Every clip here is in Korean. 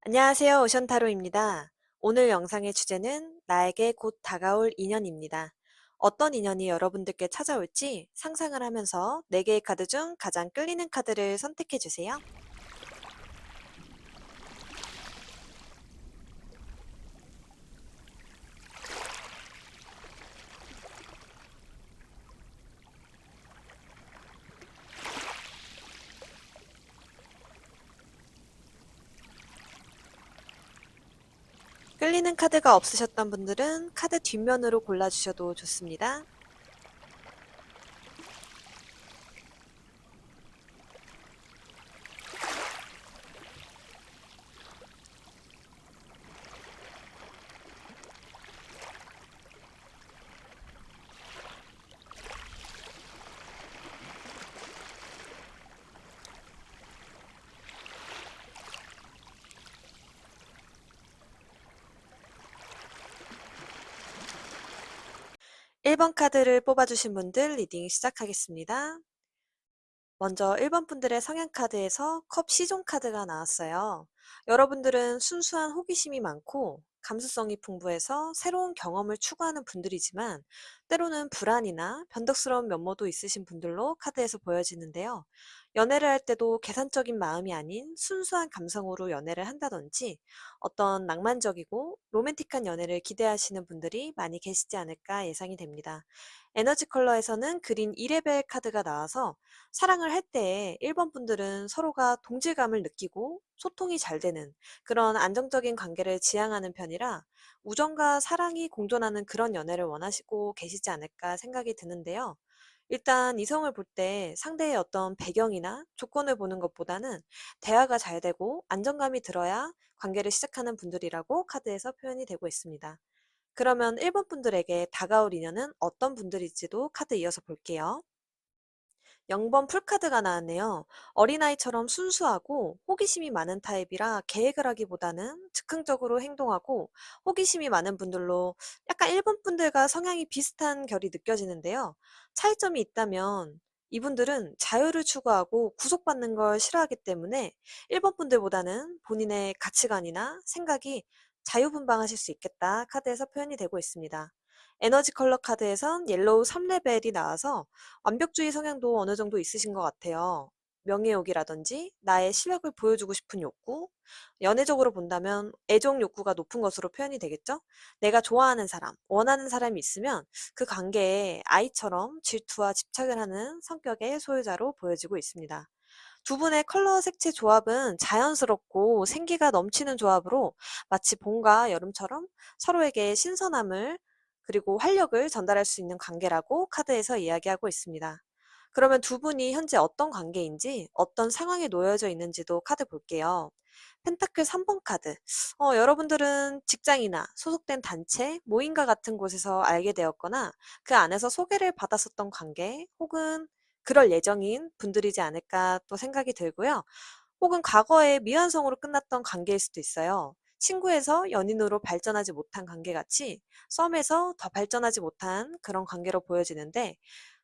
안녕하세요. 오션타로입니다. 오늘 영상의 주제는 나에게 곧 다가올 인연입니다. 어떤 인연이 여러분들께 찾아올지 상상을 하면서 4개의 카드 중 가장 끌리는 카드를 선택해 주세요. 끌리는 카드가 없으셨던 분들은 카드 뒷면으로 골라주셔도 좋습니다. 1번 카드를 뽑아주신 분들 리딩 시작하겠습니다. 먼저 1번 분들의 성향 카드에서 컵 시종 카드가 나왔어요. 여러분들은 순수한 호기심이 많고 감수성이 풍부해서 새로운 경험을 추구하는 분들이지만 때로는 불안이나 변덕스러운 면모도 있으신 분들로 카드에서 보여지는데요. 연애를 할 때도 계산적인 마음이 아닌 순수한 감성으로 연애를 한다든지 어떤 낭만적이고 로맨틱한 연애를 기대하시는 분들이 많이 계시지 않을까 예상이 됩니다. 에너지 컬러에서는 그린 2레벨 카드가 나와서 사랑을 할 때 1번 분들은 서로가 동질감을 느끼고 소통이 잘 되는 그런 안정적인 관계를 지향하는 편이라 우정과 사랑이 공존하는 그런 연애를 원하시고 계시지 않을까 생각이 드는데요. 일단 이성을 볼 때 상대의 어떤 배경이나 조건을 보는 것보다는 대화가 잘 되고 안정감이 들어야 관계를 시작하는 분들이라고 카드에서 표현이 되고 있습니다. 그러면 1번 분들에게 다가올 인연은 어떤 분들일지도 카드 이어서 볼게요. 0번 풀카드가 나왔네요. 어린아이처럼 순수하고 호기심이 많은 타입이라 계획을 하기보다는 즉흥적으로 행동하고 호기심이 많은 분들로 약간 1번 분들과 성향이 비슷한 결이 느껴지는데요. 차이점이 있다면 이분들은 자유를 추구하고 구속받는 걸 싫어하기 때문에 1번 분들보다는 본인의 가치관이나 생각이 자유분방하실 수 있겠다 카드에서 표현이 되고 있습니다. 에너지 컬러 카드에선 옐로우 3레벨이 나와서 완벽주의 성향도 어느 정도 있으신 것 같아요. 명예욕이라든지 나의 실력을 보여주고 싶은 욕구, 연애적으로 본다면 애정 욕구가 높은 것으로 표현이 되겠죠? 내가 좋아하는 사람, 원하는 사람이 있으면 그 관계에 아이처럼 질투와 집착을 하는 성격의 소유자로 보여지고 있습니다. 두 분의 컬러 색채 조합은 자연스럽고 생기가 넘치는 조합으로 마치 봄과 여름처럼 서로에게 신선함을 그리고 활력을 전달할 수 있는 관계라고 카드에서 이야기하고 있습니다. 그러면 두 분이 현재 어떤 관계인지 어떤 상황에 놓여져 있는지도 카드 볼게요. 펜타클 3번 카드. 여러분들은 직장이나 소속된 단체, 모임과 같은 곳에서 알게 되었거나 그 안에서 소개를 받았었던 관계 혹은 그럴 예정인 분들이지 않을까 또 생각이 들고요. 혹은 과거에 미완성으로 끝났던 관계일 수도 있어요. 친구에서 연인으로 발전하지 못한 관계같이 썸에서 더 발전하지 못한 그런 관계로 보여지는데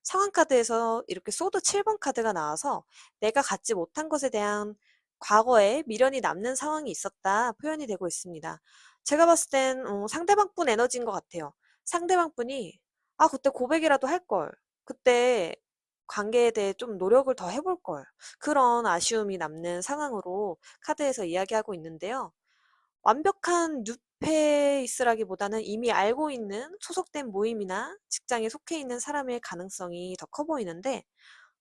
상황 카드에서 이렇게 소드 7번 카드가 나와서 내가 갖지 못한 것에 대한 과거에 미련이 남는 상황이 있었다 표현이 되고 있습니다. 제가 봤을 땐 상대방 분 에너지인 것 같아요. 상대방 분이 아 그때 고백이라도 할 걸. 그때 관계에 대해 좀 노력을 더 해볼 걸. 그런 아쉬움이 남는 상황으로 카드에서 이야기하고 있는데요. 완벽한 뉴페이스라기보다는 이미 알고 있는 소속된 모임이나 직장에 속해 있는 사람일 가능성이 더 커 보이는데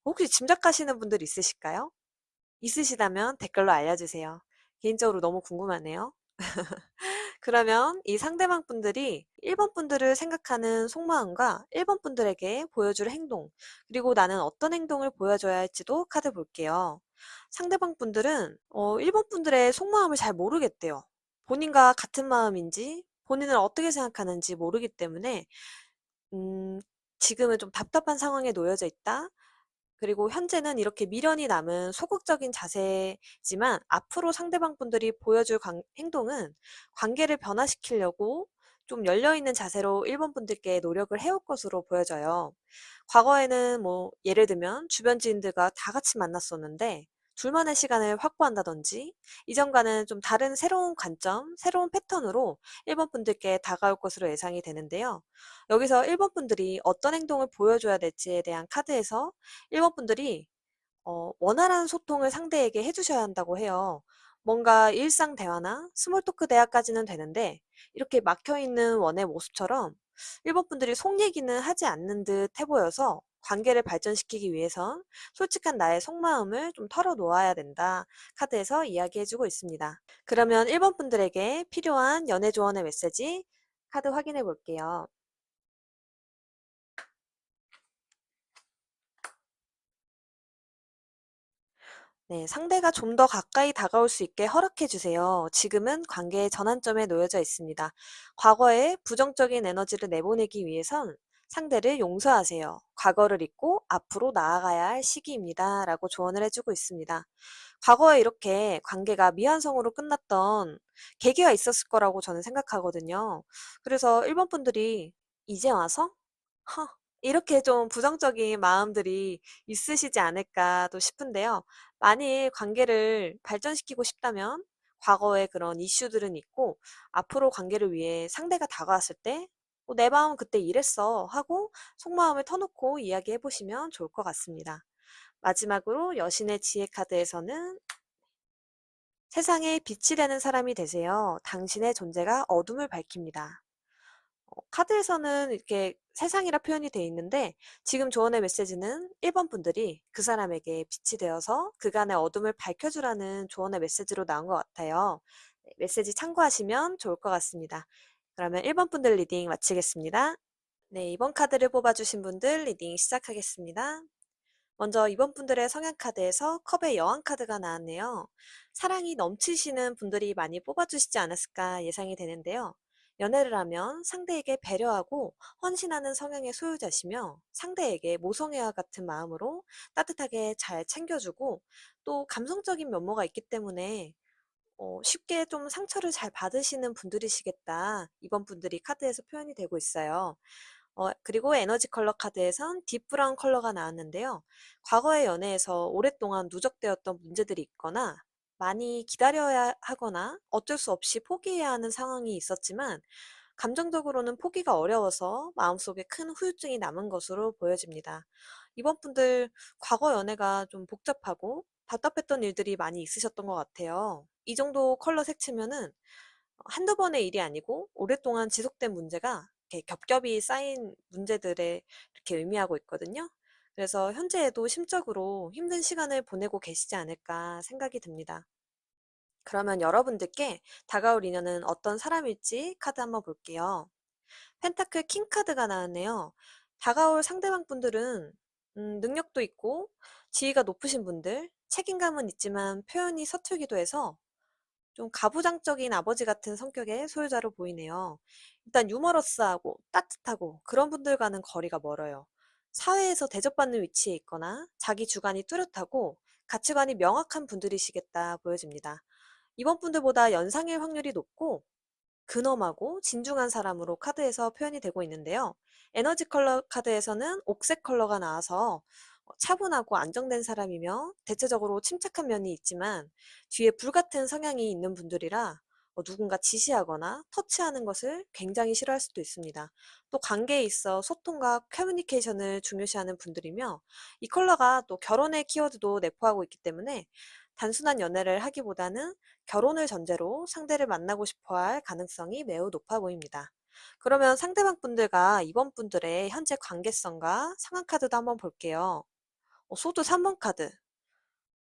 혹시 짐작하시는 분들 있으실까요? 있으시다면 댓글로 알려주세요. 개인적으로 너무 궁금하네요. 그러면 이 상대방 분들이 1번 분들을 생각하는 속마음과 1번 분들에게 보여줄 행동, 그리고 나는 어떤 행동을 보여줘야 할지도 카드 볼게요. 상대방 분들은 1번 분들의 속마음을 잘 모르겠대요. 본인과 같은 마음인지, 본인을 어떻게 생각하는지 모르기 때문에 음, 지금은 좀 답답한 상황에 놓여져 있다. 그리고 현재는 이렇게 미련이 남은 소극적인 자세지만 앞으로 상대방 분들이 보여줄 행동은 관계를 변화시키려고 좀 열려있는 자세로 1번 분들께 노력을 해올 것으로 보여져요. 과거에는 뭐 예를 들면 주변 지인들과 다 같이 만났었는데 둘만의 시간을 확보한다든지 이전과는 좀 다른 새로운 관점, 새로운 패턴으로 일본 분들께 다가올 것으로 예상이 되는데요. 여기서 일본 분들이 어떤 행동을 보여줘야 될지에 대한 카드에서 일본 분들이 원활한 소통을 상대에게 해 주셔야 한다고 해요. 뭔가 일상 대화나 스몰 토크 대화까지는 되는데 이렇게 막혀 있는 원의 모습처럼 일본 분들이 속 얘기는 하지 않는 듯 해 보여서 관계를 발전시키기 위해선 솔직한 나의 속마음을 좀 털어 놓아야 된다. 카드에서 이야기해 주고 있습니다. 그러면 일본 분들에게 필요한 연애 조언의 메시지 카드 확인해 볼게요. 네, 상대가 좀 더 가까이 다가올 수 있게 허락해 주세요. 지금은 관계의 전환점에 놓여져 있습니다. 과거에 부정적인 에너지를 내보내기 위해선 상대를 용서하세요. 과거를 잊고 앞으로 나아가야 할 시기입니다. 라고 조언을 해주고 있습니다. 과거에 이렇게 관계가 미완성으로 끝났던 계기가 있었을 거라고 저는 생각하거든요. 그래서 일본 분들이 이제 와서? 허, 이렇게 좀 부정적인 마음들이 있으시지 않을까도 싶은데요. 만일 관계를 발전시키고 싶다면 과거의 그런 이슈들은 있고 앞으로 관계를 위해 상대가 다가왔을 때 내 마음은 그때 이랬어 하고 속마음을 터놓고 이야기해 보시면 좋을 것 같습니다. 마지막으로 여신의 지혜 카드에서는 세상에 빛이 되는 사람이 되세요. 당신의 존재가 어둠을 밝힙니다. 카드에서는 이렇게 세상이라 표현이 돼 있는데 지금 조언의 메시지는 1번 분들이 그 사람에게 빛이 되어서 그간의 어둠을 밝혀주라는 조언의 메시지로 나온 것 같아요. 네, 메시지 참고하시면 좋을 것 같습니다. 그러면 1번 분들 리딩 마치겠습니다. 네, 이번 카드를 뽑아주신 분들 리딩 시작하겠습니다. 먼저 이번 분들의 성향 카드에서 컵의 여왕 카드가 나왔네요. 사랑이 넘치시는 분들이 많이 뽑아주시지 않았을까 예상이 되는데요. 연애를 하면 상대에게 배려하고 헌신하는 성향의 소유자시며 상대에게 모성애와 같은 마음으로 따뜻하게 잘 챙겨주고 또 감성적인 면모가 있기 때문에 쉽게 좀 상처를 잘 받으시는 분들이시겠다. 이번 분들이 카드에서 표현이 되고 있어요. 그리고 에너지 컬러 카드에선 딥 브라운 컬러가 나왔는데요. 과거의 연애에서 오랫동안 누적되었던 문제들이 있거나 많이 기다려야 하거나 어쩔 수 없이 포기해야 하는 상황이 있었지만 감정적으로는 포기가 어려워서 마음속에 큰 후유증이 남은 것으로 보여집니다. 이번 분들 과거 연애가 좀 복잡하고 답답했던 일들이 많이 있으셨던 것 같아요. 이 정도 컬러 색채면은 한두 번의 일이 아니고 오랫동안 지속된 문제가 이렇게 겹겹이 쌓인 문제들에 이렇게 의미하고 있거든요. 그래서 현재에도 심적으로 힘든 시간을 보내고 계시지 않을까 생각이 듭니다. 그러면 여러분들께 다가올 인연은 어떤 사람일지 카드 한번 볼게요. 펜타클 킹 카드가 나왔네요. 다가올 상대방 분들은 능력도 있고 지위가 높으신 분들, 책임감은 있지만 표현이 서툴기도 해서 좀 가부장적인 아버지 같은 성격의 소유자로 보이네요. 일단 유머러스하고 따뜻하고 그런 분들과는 거리가 멀어요. 사회에서 대접받는 위치에 있거나 자기 주관이 뚜렷하고 가치관이 명확한 분들이시겠다 보여집니다. 이번 분들보다 연상일 확률이 높고 근엄하고 진중한 사람으로 카드에서 표현이 되고 있는데요. 에너지 컬러 카드에서는 옥색 컬러가 나와서 차분하고 안정된 사람이며 대체적으로 침착한 면이 있지만 뒤에 불같은 성향이 있는 분들이라 누군가 지시하거나 터치하는 것을 굉장히 싫어할 수도 있습니다. 또 관계에 있어 소통과 커뮤니케이션을 중요시하는 분들이며 이 컬러가 또 결혼의 키워드도 내포하고 있기 때문에 단순한 연애를 하기보다는 결혼을 전제로 상대를 만나고 싶어 할 가능성이 매우 높아 보입니다. 그러면 상대방 분들과 이번 분들의 현재 관계성과 상황 카드도 한번 볼게요. 소드 3번 카드.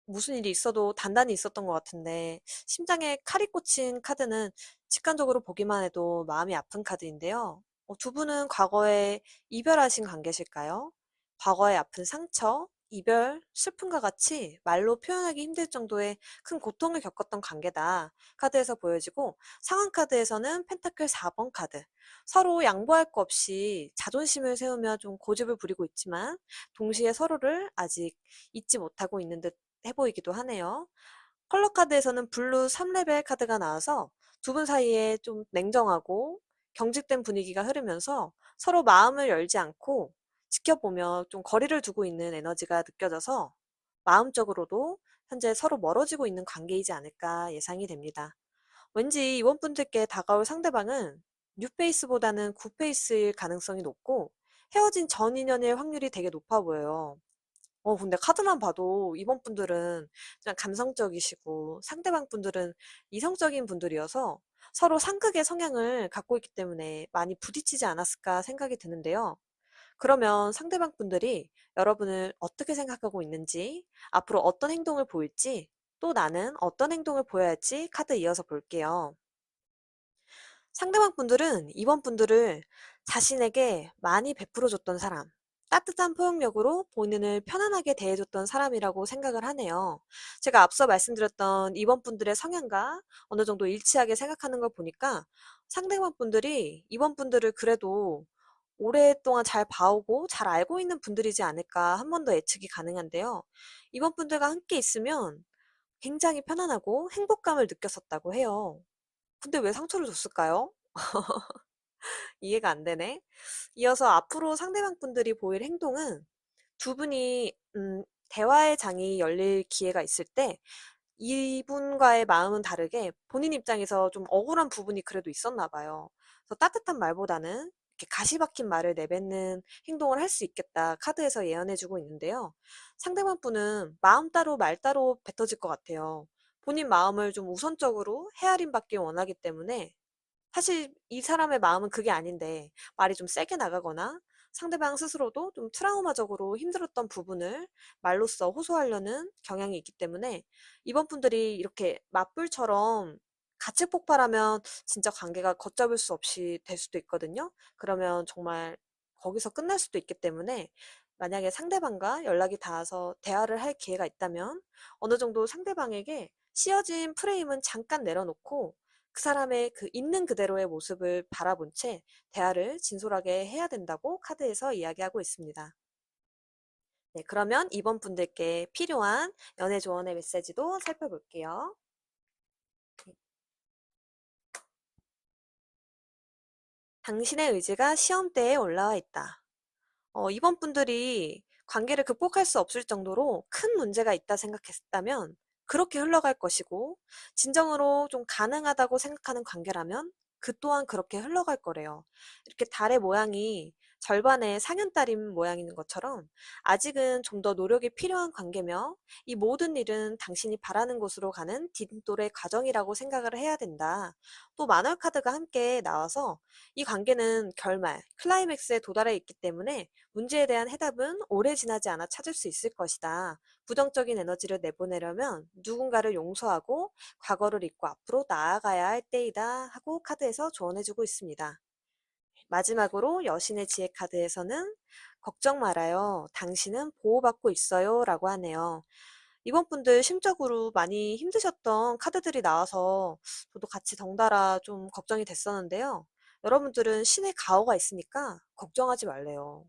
무슨 일이 있어도 단단히 있었던 것 같은데 심장에 칼이 꽂힌 카드는 직관적으로 보기만 해도 마음이 아픈 카드인데요. 두 분은 과거에 이별하신 관계실까요? 과거의 아픈 상처, 이별, 슬픔과 같이 말로 표현하기 힘들 정도의 큰 고통을 겪었던 관계다. 카드에서 보여지고 상황 카드에서는 펜타클 4번 카드. 서로 양보할 거 없이 자존심을 세우며 좀 고집을 부리고 있지만 동시에 서로를 아직 잊지 못하고 있는 듯 해 보이기도 하네요. 컬러 카드에서는 블루 3레벨 카드가 나와서 두 분 사이에 좀 냉정하고 경직된 분위기가 흐르면서 서로 마음을 열지 않고 지켜보며 좀 거리를 두고 있는 에너지가 느껴져서 마음적으로도 현재 서로 멀어지고 있는 관계이지 않을까 예상이 됩니다. 왠지 이번 분들께 다가올 상대방은 뉴페이스보다는 굿페이스일 가능성이 높고 헤어진 전 인연일 확률이 되게 높아 보여요. 근데 카드만 봐도 이번 분들은 그냥 감성적이시고 상대방 분들은 이성적인 분들이어서 서로 상극의 성향을 갖고 있기 때문에 많이 부딪히지 않았을까 생각이 드는데요. 그러면 상대방 분들이 여러분을 어떻게 생각하고 있는지, 앞으로 어떤 행동을 보일지, 또 나는 어떤 행동을 보여야 할지 카드 이어서 볼게요. 상대방 분들은 이번 분들을 자신에게 많이 베풀어줬던 사람, 따뜻한 포용력으로 본인을 편안하게 대해줬던 사람이라고 생각을 하네요. 제가 앞서 말씀드렸던 이번 분들의 성향과 어느 정도 일치하게 생각하는 걸 보니까 상대방 분들이 이번 분들을 그래도 오랫동안 잘 봐오고 잘 알고 있는 분들이지 않을까 한 번 더 예측이 가능한데요. 이번 분들과 함께 있으면 굉장히 편안하고 행복감을 느꼈었다고 해요. 근데 왜 상처를 줬을까요? 이해가 안 되네. 이어서 앞으로 상대방 분들이 보일 행동은 두 분이 대화의 장이 열릴 기회가 있을 때 이분과의 마음은 다르게 본인 입장에서 좀 억울한 부분이 그래도 있었나 봐요. 그래서 따뜻한 말보다는 이렇게 가시 박힌 말을 내뱉는 행동을 할 수 있겠다 카드에서 예언해 주고 있는데요. 상대방 분은 마음 따로 말 따로 뱉어질 것 같아요. 본인 마음을 좀 우선적으로 헤아림 받길 원하기 때문에 사실 이 사람의 마음은 그게 아닌데 말이 좀 세게 나가거나 상대방 스스로도 좀 트라우마적으로 힘들었던 부분을 말로써 호소하려는 경향이 있기 때문에 이번 분들이 이렇게 맞불처럼 같이 폭발하면 진짜 관계가 걷잡을 수 없이 될 수도 있거든요. 그러면 정말 거기서 끝날 수도 있기 때문에 만약에 상대방과 연락이 닿아서 대화를 할 기회가 있다면 어느 정도 상대방에게 씌어진 프레임은 잠깐 내려놓고 그 사람의 그 있는 그대로의 모습을 바라본 채 대화를 진솔하게 해야 된다고 카드에서 이야기하고 있습니다. 네, 그러면 이번 분들께 필요한 연애 조언의 메시지도 살펴볼게요. 당신의 의지가 시험대에 올라와 있다. 이번 분들이 관계를 극복할 수 없을 정도로 큰 문제가 있다 생각했다면 그렇게 흘러갈 것이고, 진정으로 좀 가능하다고 생각하는 관계라면 그 또한 그렇게 흘러갈 거래요. 이렇게 달의 모양이 절반의 상현달인 모양인 것처럼 아직은 좀 더 노력이 필요한 관계며 이 모든 일은 당신이 바라는 곳으로 가는 디딤돌의 과정이라고 생각을 해야 된다. 또 만월 카드가 함께 나와서 이 관계는 결말, 클라이맥스에 도달해 있기 때문에 문제에 대한 해답은 오래 지나지 않아 찾을 수 있을 것이다. 부정적인 에너지를 내보내려면 누군가를 용서하고 과거를 잊고 앞으로 나아가야 할 때이다 하고 카드에서 조언해주고 있습니다. 마지막으로 여신의 지혜 카드에서는 걱정 말아요. 당신은 보호받고 있어요. 라고 하네요. 이번 분들 심적으로 많이 힘드셨던 카드들이 나와서 저도 같이 덩달아 좀 걱정이 됐었는데요. 여러분들은 신의 가호가 있으니까 걱정하지 말래요.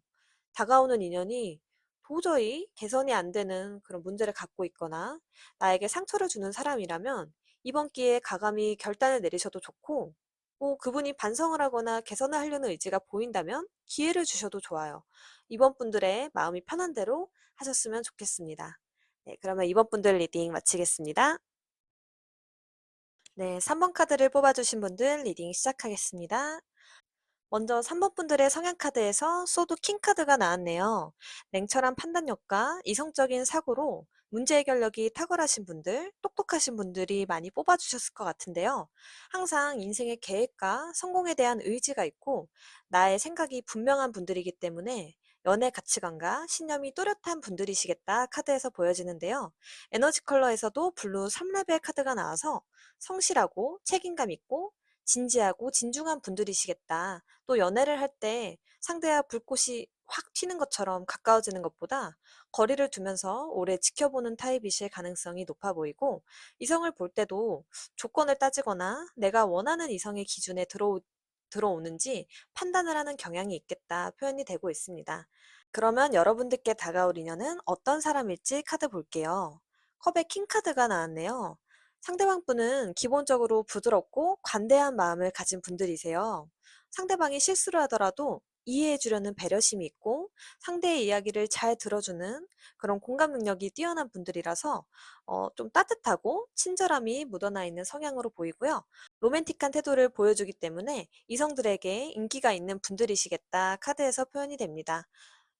다가오는 인연이 도저히 개선이 안 되는 그런 문제를 갖고 있거나 나에게 상처를 주는 사람이라면 이번 기회에 가감히 결단을 내리셔도 좋고, 그분이 반성을 하거나 개선을 하려는 의지가 보인다면 기회를 주셔도 좋아요. 이번 분들의 마음이 편한 대로 하셨으면 좋겠습니다. 네, 그러면 이번 분들 리딩 마치겠습니다. 네, 3번 카드를 뽑아주신 분들 리딩 시작하겠습니다. 먼저 3번 분들의 성향 카드에서 소드 킹 카드가 나왔네요. 냉철한 판단력과 이성적인 사고로 문제 해결력이 탁월하신 분들, 똑똑하신 분들이 많이 뽑아주셨을 것 같은데요. 항상 인생의 계획과 성공에 대한 의지가 있고 나의 생각이 분명한 분들이기 때문에 연애 가치관과 신념이 뚜렷한 분들이시겠다 카드에서 보여지는데요. 에너지 컬러에서도 블루 3레벨 카드가 나와서 성실하고 책임감 있고 진지하고 진중한 분들이시겠다. 또 연애를 할 때 상대와 불꽃이 확 튀는 것처럼 가까워지는 것보다 거리를 두면서 오래 지켜보는 타입이실 가능성이 높아 보이고, 이성을 볼 때도 조건을 따지거나 내가 원하는 이성의 기준에 들어오는지 판단을 하는 경향이 있겠다 표현이 되고 있습니다. 그러면 여러분들께 다가올 인연은 어떤 사람일지 카드 볼게요. 컵의 킹 카드가 나왔네요. 상대방 분은 기본적으로 부드럽고 관대한 마음을 가진 분들이세요. 상대방이 실수를 하더라도 이해해 주려는 배려심이 있고 상대의 이야기를 잘 들어주는 그런 공감 능력이 뛰어난 분들이라서 좀 따뜻하고 친절함이 묻어나 있는 성향으로 보이고요. 로맨틱한 태도를 보여주기 때문에 이성들에게 인기가 있는 분들이시겠다 카드에서 표현이 됩니다.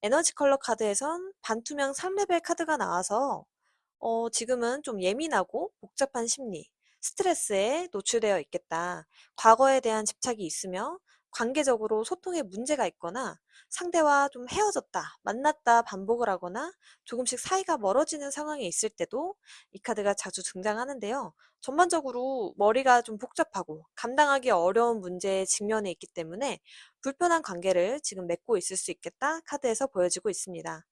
에너지 컬러 카드에선 반투명 3레벨 카드가 나와서 지금은 좀 예민하고 복잡한 심리, 스트레스에 노출되어 있겠다. 과거에 대한 집착이 있으며 관계적으로 소통에 문제가 있거나 상대와 좀 헤어졌다, 만났다 반복을 하거나 조금씩 사이가 멀어지는 상황에 있을 때도 이 카드가 자주 등장하는데요. 전반적으로 머리가 좀 복잡하고 감당하기 어려운 문제에 직면해 있기 때문에 불편한 관계를 지금 맺고 있을 수 있겠다 카드에서 보여지고 있습니다.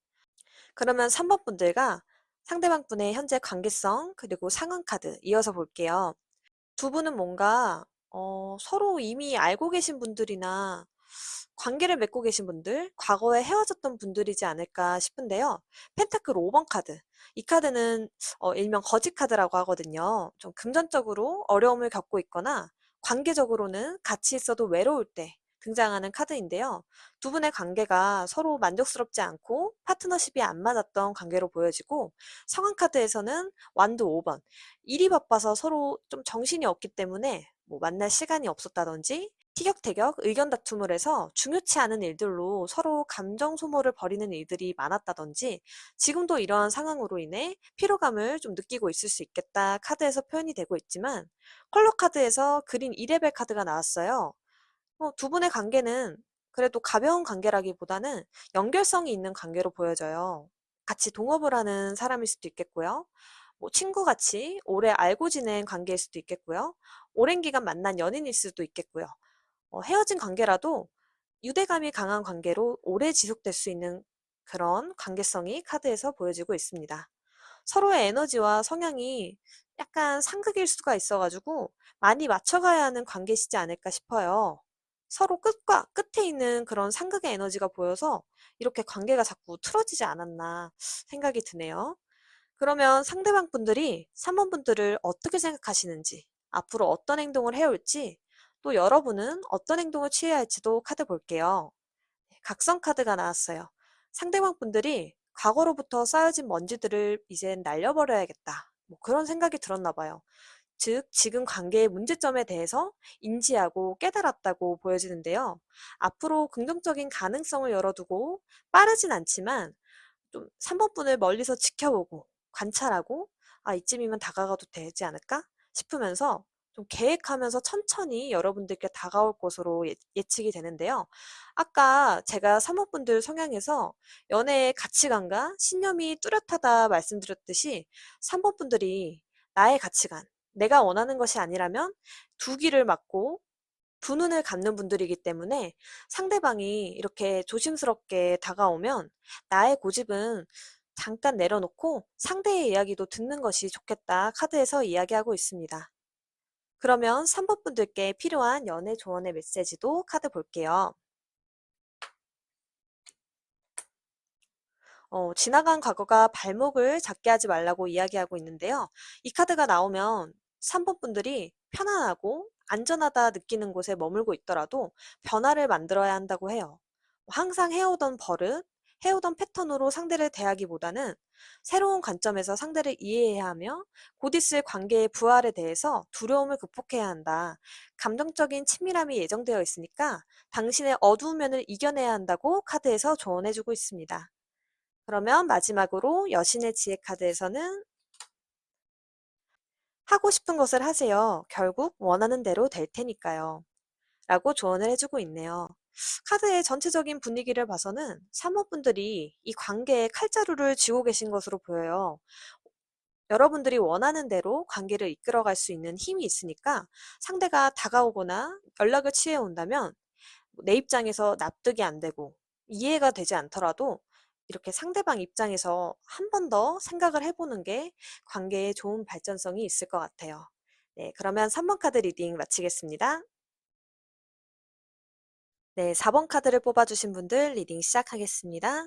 그러면 3번 분들과 상대방 분의 현재 관계성 그리고 상황 카드 이어서 볼게요. 두 분은 뭔가 서로 이미 알고 계신 분들이나 관계를 맺고 계신 분들, 과거에 헤어졌던 분들이지 않을까 싶은데요. 펜타클 5번 카드. 이 카드는 일명 거지 카드라고 하거든요. 좀 금전적으로 어려움을 겪고 있거나 관계적으로는 같이 있어도 외로울 때 등장하는 카드인데요. 두 분의 관계가 서로 만족스럽지 않고 파트너십이 안 맞았던 관계로 보여지고 상황 카드에서는 완도 5번. 일이 바빠서 서로 좀 정신이 없기 때문에 뭐 만날 시간이 없었다든지 티격태격 의견 다툼을 해서 중요치 않은 일들로 서로 감정 소모를 벌이는 일들이 많았다든지 지금도 이러한 상황으로 인해 피로감을 좀 느끼고 있을 수 있겠다 카드에서 표현이 되고 있지만 컬러 카드에서 그린 2레벨 카드가 나왔어요. 두 분의 관계는 그래도 가벼운 관계라기보다는 연결성이 있는 관계로 보여져요. 같이 동업을 하는 사람일 수도 있겠고요. 뭐 친구같이 오래 알고 지낸 관계일 수도 있겠고요. 오랜 기간 만난 연인일 수도 있겠고요. 헤어진 관계라도 유대감이 강한 관계로 오래 지속될 수 있는 그런 관계성이 카드에서 보여지고 있습니다. 서로의 에너지와 성향이 약간 상극일 수가 있어가지고 많이 맞춰가야 하는 관계시지 않을까 싶어요. 서로 끝과 끝에 있는 그런 상극의 에너지가 보여서 이렇게 관계가 자꾸 틀어지지 않았나 생각이 드네요. 그러면 상대방 분들이 3번 분들을 어떻게 생각하시는지, 앞으로 어떤 행동을 해올지, 또 여러분은 어떤 행동을 취해야 할지도 카드 볼게요. 각성 카드가 나왔어요. 상대방 분들이 과거로부터 쌓여진 먼지들을 이젠 날려버려야겠다. 뭐 그런 생각이 들었나 봐요. 즉, 지금 관계의 문제점에 대해서 인지하고 깨달았다고 보여지는데요. 앞으로 긍정적인 가능성을 열어두고 빠르진 않지만 좀 3번 분을 멀리서 지켜보고 관찰하고 '아 이쯤이면 다가가도 되지 않을까?' 싶으면서 좀 계획하면서 천천히 여러분들께 다가올 것으로 예측이 되는데요. 아까 제가 3번 분들 성향에서 연애의 가치관과 신념이 뚜렷하다 말씀드렸듯이 3번 분들이 나의 가치관, 내가 원하는 것이 아니라면 두 귀를 막고 두 눈을 감는 분들이기 때문에 상대방이 이렇게 조심스럽게 다가오면 나의 고집은 잠깐 내려놓고 상대의 이야기도 듣는 것이 좋겠다 카드에서 이야기하고 있습니다. 그러면 3번 분들께 필요한 연애 조언의 메시지도 카드 볼게요. 지나간 과거가 발목을 잡게 하지 말라고 이야기하고 있는데요. 이 카드가 나오면 3번 분들이 편안하고 안전하다 느끼는 곳에 머물고 있더라도 변화를 만들어야 한다고 해요. 항상 해오던 버릇, 해오던 패턴으로 상대를 대하기보다는 새로운 관점에서 상대를 이해해야 하며 곧 있을 관계의 부활에 대해서 두려움을 극복해야 한다. 감정적인 친밀함이 예정되어 있으니까 당신의 어두운 면을 이겨내야 한다고 카드에서 조언해주고 있습니다. 그러면 마지막으로 여신의 지혜 카드에서는 하고 싶은 것을 하세요. 결국 원하는 대로 될 테니까요. 라고 조언을 해주고 있네요. 카드의 전체적인 분위기를 봐서는 사모분들이 이 관계에 칼자루를 쥐고 계신 것으로 보여요. 여러분들이 원하는 대로 관계를 이끌어갈 수 있는 힘이 있으니까 상대가 다가오거나 연락을 취해 온다면 내 입장에서 납득이 안 되고 이해가 되지 않더라도 이렇게 상대방 입장에서 한 번 더 생각을 해보는 게 관계에 좋은 발전성이 있을 것 같아요. 네, 그러면 3번 카드 리딩 마치겠습니다. 네, 4번 카드를 뽑아주신 분들 리딩 시작하겠습니다.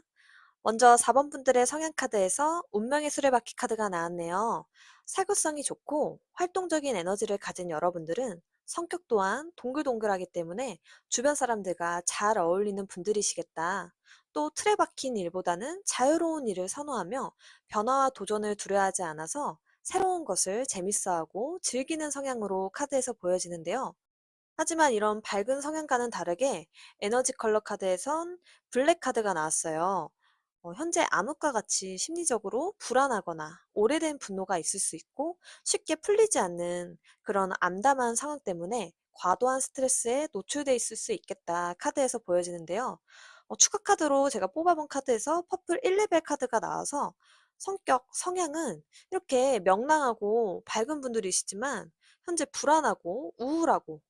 먼저 4번 분들의 성향 카드에서 운명의 수레바퀴 카드가 나왔네요. 사교성이 좋고 활동적인 에너지를 가진 여러분들은 성격 또한 동글동글하기 때문에 주변 사람들과 잘 어울리는 분들이시겠다. 또 틀에 박힌 일보다는 자유로운 일을 선호하며 변화와 도전을 두려워하지 않아서 새로운 것을 재밌어하고 즐기는 성향으로 카드에서 보여지는데요. 하지만 이런 밝은 성향과는 다르게 에너지 컬러 카드에선 블랙 카드가 나왔어요. 현재 암흑과 같이 심리적으로 불안하거나 오래된 분노가 있을 수 있고 쉽게 풀리지 않는 그런 암담한 상황 때문에 과도한 스트레스에 노출돼 있을 수 있겠다 카드에서 보여지는데요. 추가 카드로 제가 뽑아본 카드에서 퍼플 1레벨 카드가 나와서 성격, 성향은 이렇게 명랑하고 밝은 분들이시지만 현재 불안하고 우울하고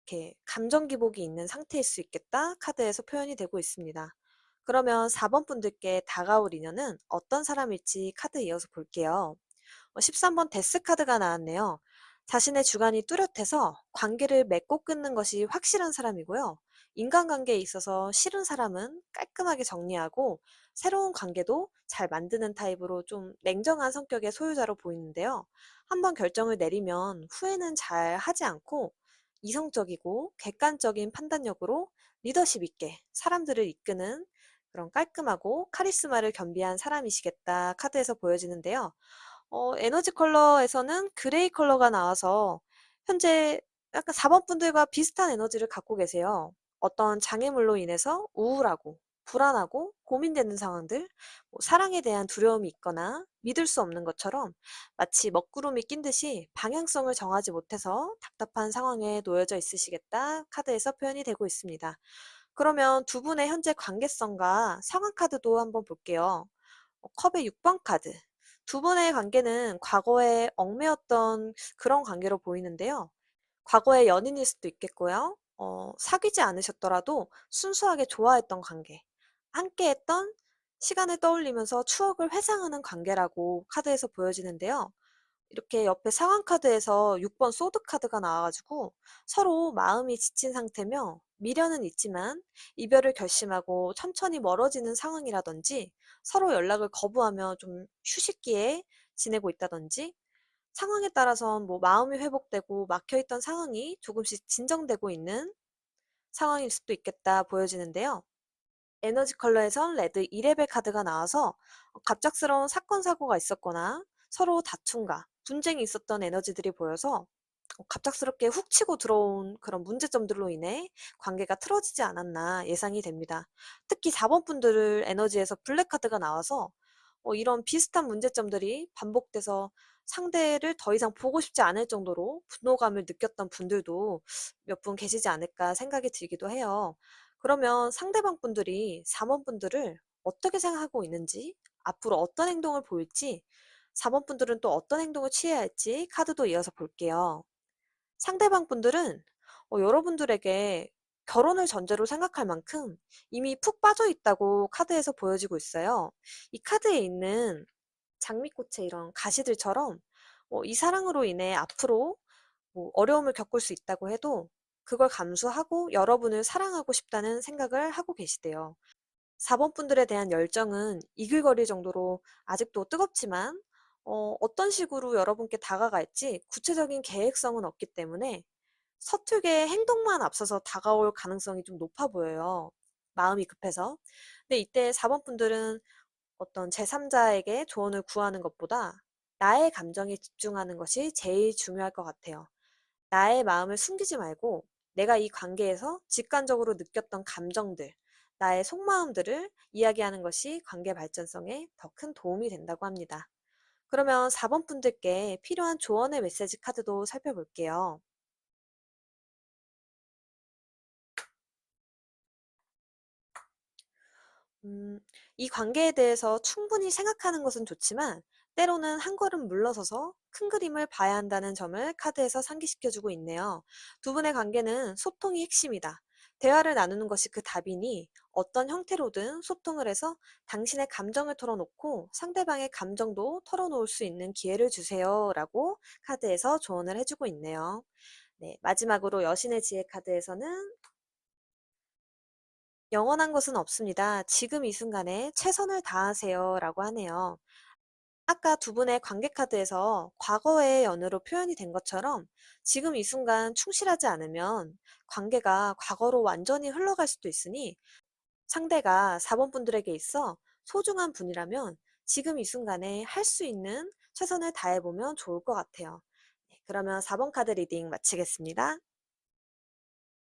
이렇게 감정 기복이 있는 상태일 수 있겠다 카드에서 표현이 되고 있습니다. 그러면 4번 분들께 다가올 인연은 어떤 사람일지 카드 이어서 볼게요. 13번 데스 카드가 나왔네요. 자신의 주관이 뚜렷해서 관계를 맺고 끊는 것이 확실한 사람이고요. 인간관계에 있어서 싫은 사람은 깔끔하게 정리하고 새로운 관계도 잘 만드는 타입으로 좀 냉정한 성격의 소유자로 보이는데요. 한번 결정을 내리면 후회는 잘 하지 않고 이성적이고 객관적인 판단력으로 리더십 있게 사람들을 이끄는 그런 깔끔하고 카리스마를 겸비한 사람이시겠다 카드에서 보여지는데요. 에너지 컬러에서는 그레이 컬러가 나와서 현재 약간 4번 분들과 비슷한 에너지를 갖고 계세요. 어떤 장애물로 인해서 우울하고 불안하고 고민되는 상황들, 뭐 사랑에 대한 두려움이 있거나 믿을 수 없는 것처럼 마치 먹구름이 낀 듯이 방향성을 정하지 못해서 답답한 상황에 놓여져 있으시겠다 카드에서 표현이 되고 있습니다. 그러면 두 분의 현재 관계성과 상황 카드도 한번 볼게요. 컵의 6번 카드. 두 분의 관계는 과거에 얽매였던 그런 관계로 보이는데요. 과거의 연인일 수도 있겠고요. 사귀지 않으셨더라도 순수하게 좋아했던 관계. 함께했던 시간을 떠올리면서 추억을 회상하는 관계라고 카드에서 보여지는데요. 이렇게 옆에 상황 카드에서 6번 소드 카드가 나와가지고 서로 마음이 지친 상태며 미련은 있지만 이별을 결심하고 천천히 멀어지는 상황이라든지 서로 연락을 거부하며 좀 휴식기에 지내고 있다든지 상황에 따라선 뭐 마음이 회복되고 막혀있던 상황이 조금씩 진정되고 있는 상황일 수도 있겠다 보여지는데요. 에너지 컬러에선 레드 2레벨 카드가 나와서 갑작스러운 사건, 사고가 있었거나 서로 다툼과 분쟁이 있었던 에너지들이 보여서 갑작스럽게 훅 치고 들어온 그런 문제점들로 인해 관계가 틀어지지 않았나 예상이 됩니다. 특히 4번 분들 에너지에서 블랙 카드가 나와서 이런 비슷한 문제점들이 반복돼서 상대를 더 이상 보고 싶지 않을 정도로 분노감을 느꼈던 분들도 몇 분 계시지 않을까 생각이 들기도 해요. 그러면 상대방 분들이 4번 분들을 어떻게 생각하고 있는지, 앞으로 어떤 행동을 보일지, 4번 분들은 또 어떤 행동을 취해야 할지 카드도 이어서 볼게요. 상대방 분들은 여러분들에게 결혼을 전제로 생각할 만큼 이미 푹 빠져 있다고 카드에서 보여지고 있어요. 이 카드에 있는 장미꽃의 이런 가시들처럼 이 사랑으로 인해 앞으로 뭐 어려움을 겪을 수 있다고 해도 그걸 감수하고 여러분을 사랑하고 싶다는 생각을 하고 계시대요. 4번 분들에 대한 열정은 이글거릴 정도로 아직도 뜨겁지만 어떤 식으로 여러분께 다가갈지 구체적인 계획성은 없기 때문에 서툴게 행동만 앞서서 다가올 가능성이 좀 높아 보여요. 마음이 급해서. 근데 이때 4번 분들은 어떤 제3자에게 조언을 구하는 것보다 나의 감정에 집중하는 것이 제일 중요할 것 같아요. 나의 마음을 숨기지 말고 내가 이 관계에서 직관적으로 느꼈던 감정들, 나의 속마음들을 이야기하는 것이 관계 발전성에 더 큰 도움이 된다고 합니다. 그러면 4번 분들께 필요한 조언의 메시지 카드도 살펴볼게요. 음, 이 관계에 대해서 충분히 생각하는 것은 좋지만 때로는 한 걸음 물러서서 큰 그림을 봐야 한다는 점을 카드에서 상기시켜주고 있네요. 두 분의 관계는 소통이 핵심이다. 대화를 나누는 것이 그 답이니 어떤 형태로든 소통을 해서 당신의 감정을 털어놓고 상대방의 감정도 털어놓을 수 있는 기회를 주세요. 라고 카드에서 조언을 해주고 있네요. 네, 마지막으로 여신의 지혜 카드에서는 영원한 것은 없습니다. 지금 이 순간에 최선을 다하세요. 라고 하네요. 아까 두 분의 관계 카드에서 과거의 연으로 표현이 된 것처럼 지금 이 순간 충실하지 않으면 관계가 과거로 완전히 흘러갈 수도 있으니 상대가 4번 분들에게 있어 소중한 분이라면 지금 이 순간에 할 수 있는 최선을 다해보면 좋을 것 같아요. 네, 그러면 4번 카드 리딩 마치겠습니다.